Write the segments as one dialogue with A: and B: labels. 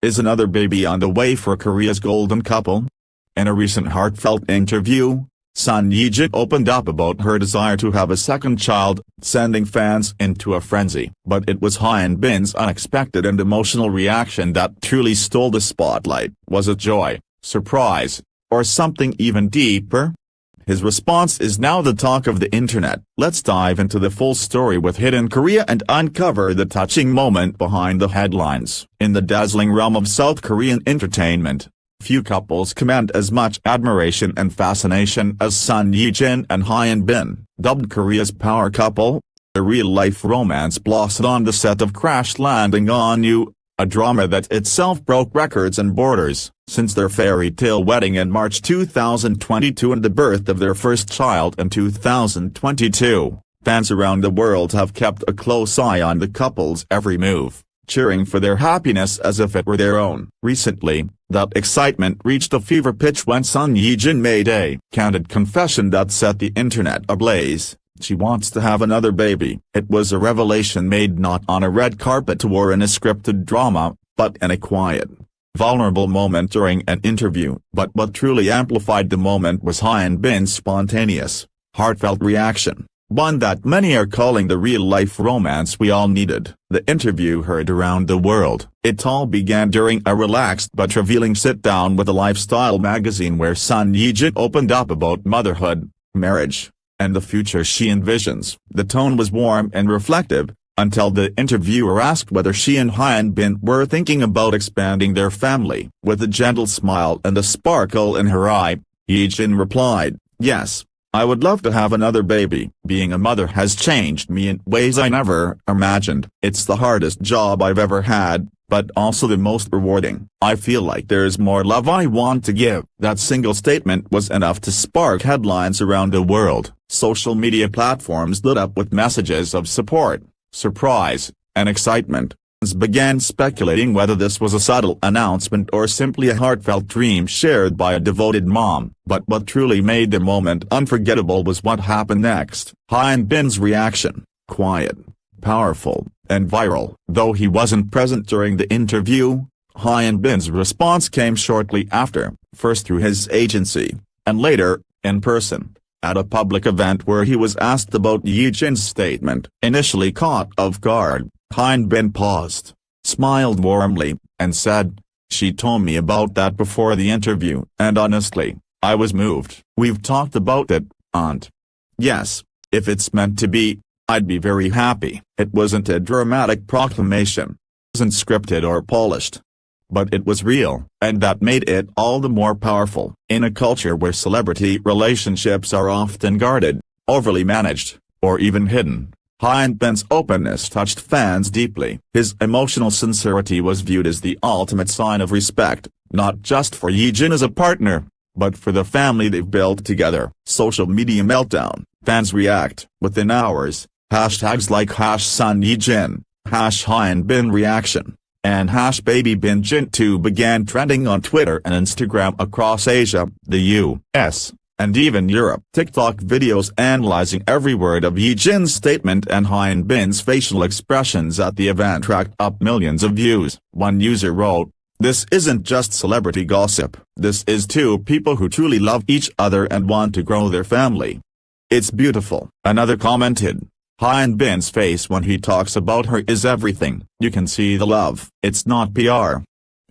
A: Is another baby on the way for Korea's golden couple? In a recent heartfelt interview, Son Ye-jin opened up about her desire to have a second child, sending fans into a frenzy. But it was Hyun Bin's unexpected and emotional reaction that truly stole the spotlight. Was it joy, surprise, or something even deeper? His response is now the talk of the internet. Let's dive into the full story with Hidden Korea and uncover the touching moment behind the headlines. In the dazzling realm of South Korean entertainment, few couples command as much admiration and fascination as Son Ye-jin and Hyun Bin. Dubbed Korea's power couple, the real-life romance blossomed on the set of Crash Landing on You, a drama that itself broke records and borders. Since their fairy tale wedding in March 2022 and the birth of their first child in 2022, fans around the world have kept a close eye on the couple's every move, cheering for their happiness as if it were their own. Recently, that excitement reached a fever pitch when Son Ye-jin made a candid confession that set the internet ablaze. She wants to have another baby. It was a revelation made not on a red carpet or in a scripted drama, but in a quiet, vulnerable moment during an interview. But what truly amplified the moment was Hyun Bin's spontaneous, heartfelt reaction, one that many are calling the real-life romance we all needed. The interview heard around the world. It all began during a relaxed but revealing sit-down with a lifestyle magazine where Son Ye-jin opened up about motherhood, marriage, and the future she envisions. The tone was warm and reflective, until the interviewer asked whether she and Hyun Bin were thinking about expanding their family. With a gentle smile and a sparkle in her eye, Ye-jin replied, "Yes, I would love to have another baby. Being a mother has changed me in ways I never imagined. It's the hardest job I've ever had, but also the most rewarding. I feel like there's more love I want to give." That single statement was enough to spark headlines around the world. Social media platforms lit up with messages of support, surprise, and excitement. Fans began speculating whether this was a subtle announcement or simply a heartfelt dream shared by a devoted mom. But what truly made the moment unforgettable was what happened next. Hyun Bin's reaction, quiet, powerful, and viral. Though he wasn't present during the interview, Hyun Bin's response came shortly after, first through his agency, and later, in person, at a public event where he was asked about Ye-jin's statement. Initially caught off guard, Hyun Bin paused, smiled warmly, and said, "She told me about that before the interview, and honestly, I was moved. We've talked about it, and yes, if it's meant to be, I'd be very happy." It wasn't a dramatic proclamation. It wasn't scripted or polished. But it was real, and that made it all the more powerful. In a culture where celebrity relationships are often guarded, overly managed, or even hidden, Hyun Bin's openness touched fans deeply. His emotional sincerity was viewed as the ultimate sign of respect, not just for Ye-jin as a partner, but for the family they've built together. Social media meltdown. Fans react within hours. Hashtags like #SonYeJin, #HyunBinReaction, and #BabyBinJin2 began trending on Twitter and Instagram across Asia, the US, and even Europe. TikTok videos analyzing every word of Ye-jin's statement and Hyun Bin's facial expressions at the event racked up millions of views. One user wrote, "This isn't just celebrity gossip, this is two people who truly love each other and want to grow their family. It's beautiful." Another commented, "Hyun Bin's face when he talks about her is everything. You can see the love. It's not PR.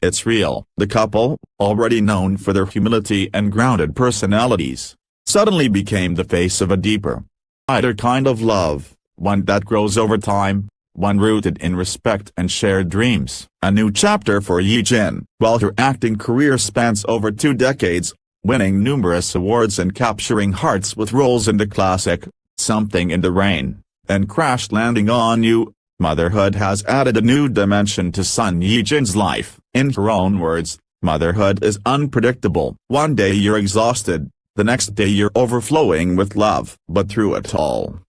A: It's real." The couple, already known for their humility and grounded personalities, suddenly became the face of a deeper, lighter kind of love, one that grows over time, one rooted in respect and shared dreams. A new chapter for Ye-jin. While her acting career spans over 2 decades, winning numerous awards and capturing hearts with roles in the classic Something in the Rain and Crash Landing on You, motherhood has added a new dimension to Son Ye-jin's life. In her own words, motherhood is unpredictable. One day you're exhausted, the next day you're overflowing with love. But through it all,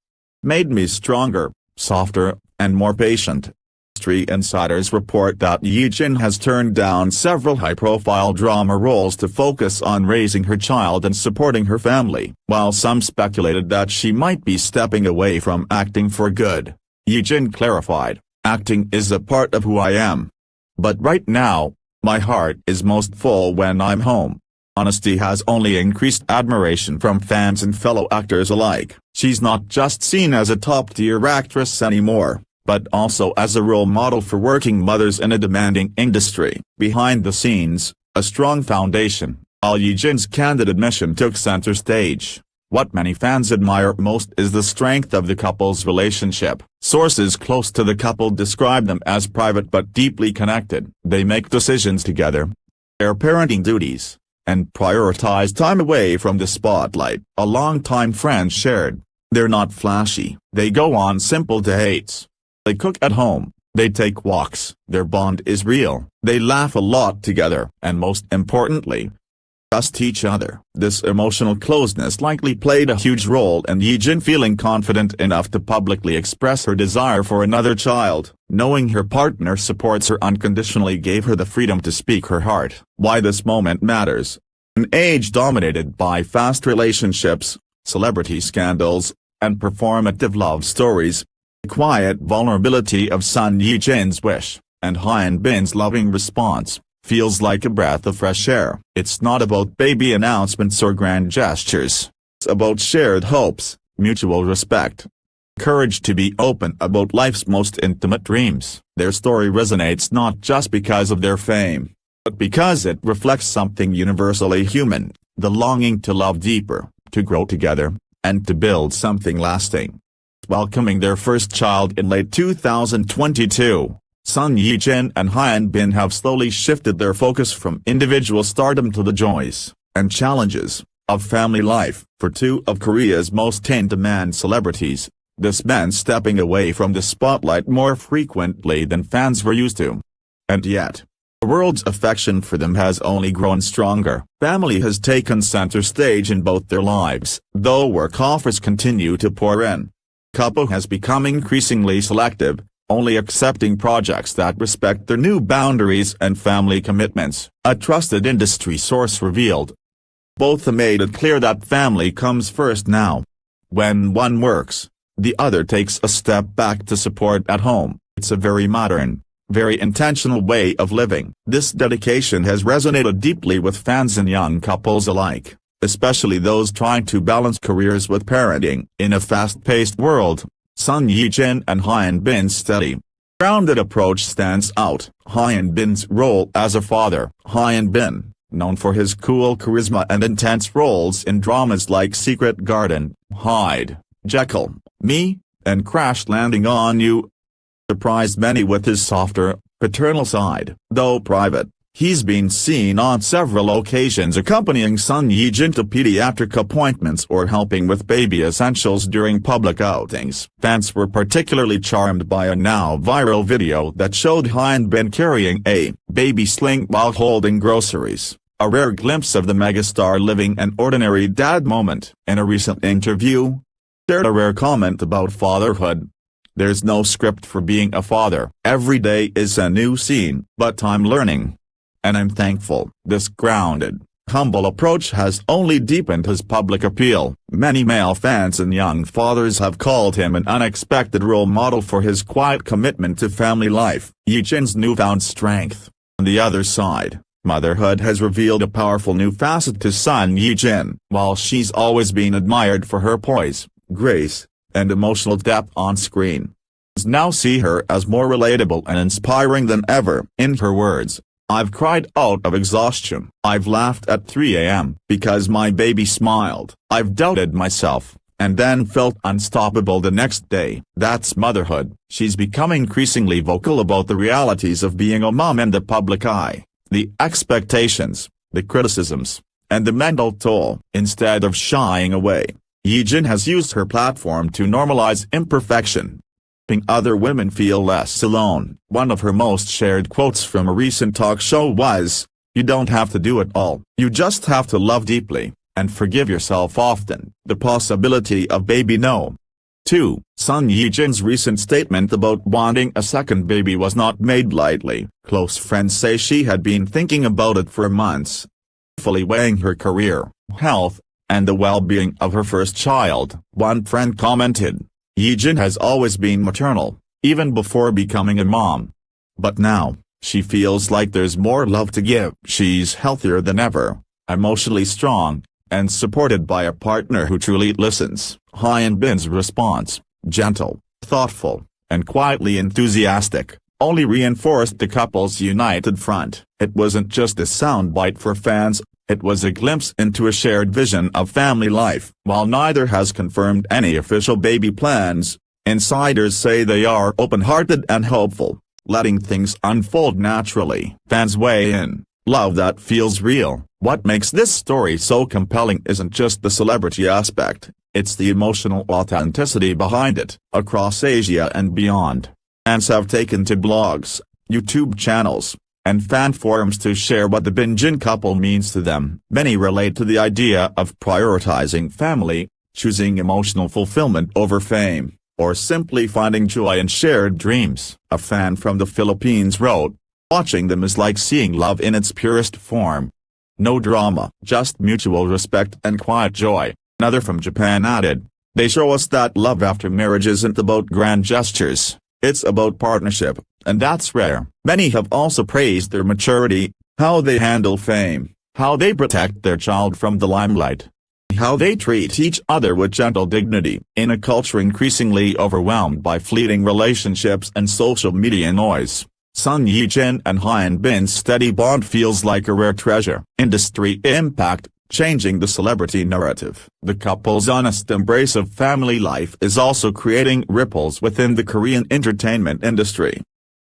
A: made me stronger, softer, and more patient. Industry insiders report that Ye-jin has turned down several high-profile drama roles to focus on raising her child and supporting her family. While some speculated that she might be stepping away from acting for good, Ye-jin clarified, "Acting is a part of who I am. But right now, My heart is most full when I'm home. Honesty has only increased admiration from fans and fellow actors alike. She's not just seen as a top-tier actress anymore, but also as a role model for working mothers in a demanding industry. Behind the scenes, a strong foundation, while Ye-jin's candid admission took center stage. What many fans admire most is the strength of the couple's relationship. Sources close to the couple describe them as private but deeply connected. They make decisions together, share parenting duties, and prioritize time away from the spotlight. A longtime friend shared, "They're not flashy. They go on simple dates. They cook at home. They take walks. Their bond is real. They laugh a lot together. And most importantly, trust each other." This emotional closeness likely played a huge role in Ye-jin feeling confident enough to publicly express her desire for another child. Knowing her partner supports her unconditionally gave her the freedom to speak her heart. Why this moment matters. In an age dominated by fast relationships, celebrity scandals, and performative love stories, the quiet vulnerability of Son Ye-jin's wish, and Hyun Bin's loving response, feels like a breath of fresh air. It's not about baby announcements or grand gestures. It's about shared hopes, mutual respect, courage to be open about life's most intimate dreams. Their story resonates not just because of their fame, but because it reflects something universally human, the longing to love deeper, to grow together, and to build something lasting. Welcoming their first child in late 2022. Son Ye-jin and Hyun Bin have slowly shifted their focus from individual stardom to the joys and challenges of family life. For two of Korea's most in-demand celebrities, this meant stepping away from the spotlight more frequently than fans were used to. And yet, the world's affection for them has only grown stronger. Family has taken center stage in both their lives, though work offers continue to pour in. The couple has become increasingly selective, only accepting projects that respect their new boundaries and family commitments, a trusted industry source revealed. Both have made it clear that family comes first now. When one works, the other takes a step back to support at home. It's a very modern, very intentional way of living. This dedication has resonated deeply with fans and young couples alike, especially those trying to balance careers with parenting. In a fast-paced world, Son Ye-jin and Hyun Bin's steady, grounded approach stands out. Hyun Bin's role as a father. Hyun Bin, known for his cool charisma and intense roles in dramas like Secret Garden, Hyde, Jekyll, Me, and Crash Landing on You, surprised many with his softer, paternal side. Though private, he's been seen on several occasions accompanying Son Ye-jin to pediatric appointments or helping with baby essentials during public outings. Fans were particularly charmed by a now viral video that showed Hyun Bin carrying a baby sling while holding groceries, a rare glimpse of the megastar living an ordinary dad moment. In a recent interview, he shared a rare comment about fatherhood. "There's no script for being a father. Every day is a new scene, but I'm learning. And I'm thankful." This grounded, humble approach has only deepened his public appeal. Many male fans and young fathers have called him an unexpected role model for his quiet commitment to family life. Ye-jin's newfound strength. On the other side, motherhood has revealed a powerful new facet to Son Ye-jin. While she's always been admired for her poise, grace, and emotional depth on screen, fans now see her as more relatable and inspiring than ever. In her words, "I've cried out of exhaustion. I've laughed at 3 a.m. because my baby smiled. I've doubted myself, and then felt unstoppable the next day." That's motherhood. She's become increasingly vocal about the realities of being a mom in the public eye, the expectations, the criticisms, and the mental toll. Instead of shying away, Ye-jin has used her platform to normalize imperfection, helping other women feel less alone. One of her most shared quotes from a recent talk show was, "You don't have to do it all. You just have to love deeply, and forgive yourself often." The possibility of baby no. 2. Son Ye-jin's recent statement about wanting a second baby was not made lightly. Close friends say she had been thinking about it for months, fully weighing her career, health, and the well-being of her first child. One friend commented, "Ye-jin has always been maternal, even before becoming a mom. But now, She feels like there's more love to give. She's healthier than ever, emotionally strong, and supported by a partner who truly listens. Hyun Bin's response, gentle, thoughtful, and quietly enthusiastic, only reinforced the couple's united front. It wasn't just a soundbite for fans, it was a glimpse into a shared vision of family life. While neither has confirmed any official baby plans, insiders say they are open-hearted and hopeful, letting things unfold naturally. Fans weigh in, love that feels real. What makes this story so compelling isn't just the celebrity aspect, it's the emotional authenticity behind it. Across Asia and beyond, fans have taken to blogs, YouTube channels, and fan forums to share what the Ye-jin couple means to them. Many relate to the idea of prioritizing family, choosing emotional fulfillment over fame, or simply finding joy in shared dreams. A fan from the Philippines wrote, "Watching them is like seeing love in its purest form. No drama, just mutual respect and quiet joy." Another from Japan added, "They show us that love after marriage isn't about grand gestures, it's about partnership, and that's rare." Many have also praised their maturity, how they handle fame, how they protect their child from the limelight, how they treat each other with gentle dignity. In a culture increasingly overwhelmed by fleeting relationships and social media noise, Son Ye-jin and Hyun Bin's steady bond feels like a rare treasure. Industry impact, changing the celebrity narrative. The couple's honest embrace of family life is also creating ripples within the Korean entertainment industry.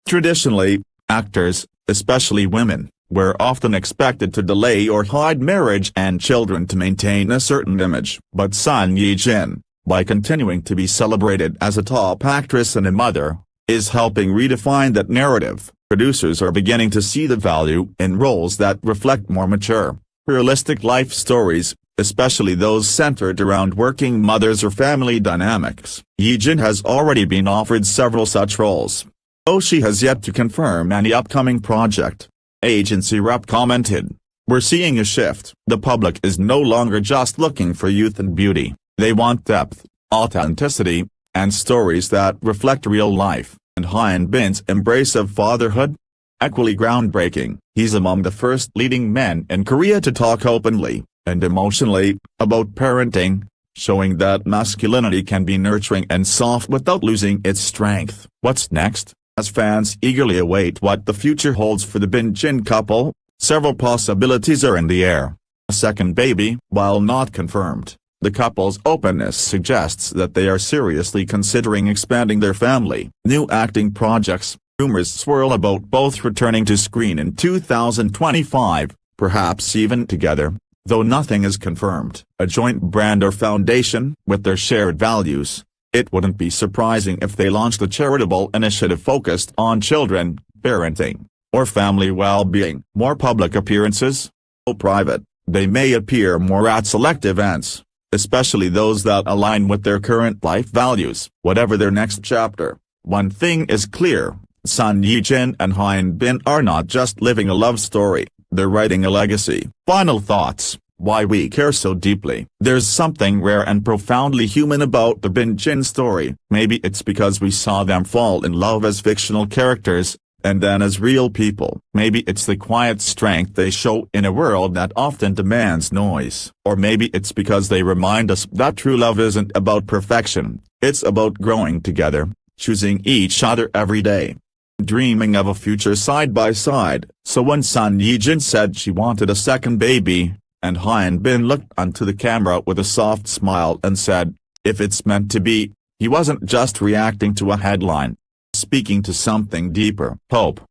A: Traditionally, actors, especially women, were often expected to delay or hide marriage and children to maintain a certain image. But Son Ye-jin, by continuing to be celebrated as a top actress and a mother, is helping redefine that narrative. Producers are beginning to see the value in roles that reflect more mature, realistic life stories, especially those centered around working mothers or family dynamics. Ye-jin has already been offered several such roles, though she has yet to confirm any upcoming project. Agency rep commented, "We're seeing a shift. The public is no longer just looking for youth and beauty, they want depth, authenticity, and stories that reflect real life." And Hyun Bin's embrace of fatherhood? Equally groundbreaking. He's among the first leading men in Korea to talk openly, and emotionally, about parenting, showing that masculinity can be nurturing and soft without losing its strength. What's next? As fans eagerly await what the future holds for the Ye-jin couple, several possibilities are in the air. A second baby, while not confirmed, the couple's openness suggests that they are seriously considering expanding their family. New acting projects, rumors swirl about both returning to screen in 2025, perhaps even together, though nothing is confirmed. A joint brand or foundation, with their shared values, it wouldn't be surprising if they launched a charitable initiative focused on children, parenting, or family well-being. More public appearances? Though private, they may appear more at select events, especially those that align with their current life values. Whatever their next chapter, one thing is clear, Son Ye-jin and Hyun Bin are not just living a love story, they're writing a legacy. Final thoughts. Why we care so deeply. There's something rare and profoundly human about the Ye-jin story. Maybe it's because we saw them fall in love as fictional characters, and then as real people. Maybe it's the quiet strength they show in a world that often demands noise. Or maybe it's because they remind us that true love isn't about perfection, it's about growing together, choosing each other every day, dreaming of a future side by side. So when Son Ye-jin said she wanted a second baby, and Hyun Bin looked onto the camera with a soft smile and said, "If it's meant to be," he wasn't just reacting to a headline. Speaking to something deeper. Hope,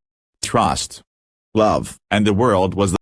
A: trust, love. And the world was